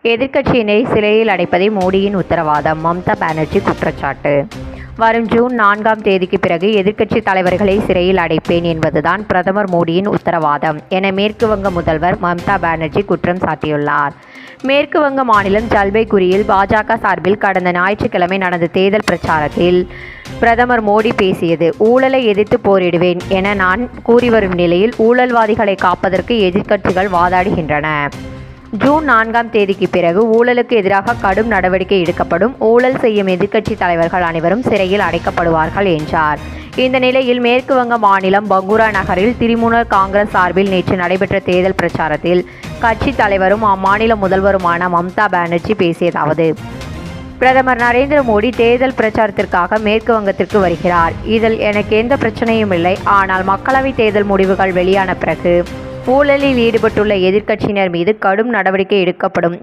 எதிர்க்கட்சியினை சிறையில் அடைப்பதே மோடியின் உத்தரவாதம். மம்தா பானர்ஜி குற்றச்சாட்டு. வரும் ஜூன் 4ஆம் தேதிக்கு பிறகு எதிர்க்கட்சி தலைவர்களை சிறையில் அடைப்பேன் என்பதுதான் பிரதமர் மோடியின் உத்தரவாதம் என மேற்கு வங்க முதல்வர் மம்தா பானர்ஜி குற்றம் சாட்டியுள்ளார். மேற்கு வங்க மாநிலம் ஜல்பைகுரியில் பாஜக சார்பில் கடந்த ஞாயிற்றுக்கிழமை நடந்த தேர்தல் பிரச்சாரத்தில் பிரதமர் மோடி பேசியது, ஊழலை எதிர்த்து போரிடுவேன் என நான் கூறி வரும் நிலையில் ஊழல்வாதிகளை காப்பதற்கு எதிர்க்கட்சிகள் வாதாடுகின்றன. ஜூன் 4ஆம் தேதிக்கு பிறகு ஊழலுக்கு எதிராக கடும் நடவடிக்கை எடுக்கப்படும். ஊழல் செய்யும் எதிர்க்கட்சி தலைவர்கள் அனைவரும் சிறையில் அடைக்கப்படுவார்கள் என்றார். இந்த நிலையில் மேற்கு வங்க மாநிலம் பங்குரா நகரில் திரிணாமுல் காங்கிரஸ் சார்பில் நேற்று நடைபெற்ற தேர்தல் பிரச்சாரத்தில் கட்சி தலைவரும் அம்மாநில முதல்வருமான மம்தா பானர்ஜி பேசியதாவது, பிரதமர் நரேந்திர மோடி தேர்தல் பிரச்சாரத்திற்காக மேற்கு வங்கத்திற்கு வருகிறார். இதில் எனக்கு எந்த பிரச்சனையும் இல்லை. ஆனால் மக்களவை தேர்தல் முடிவுகள் வெளியான பிறகு ஊழலில் ஈடுபட்டுள்ள எதிர்க்கட்சியினர் மீது கடும் நடவடிக்கை எடுக்கப்படும்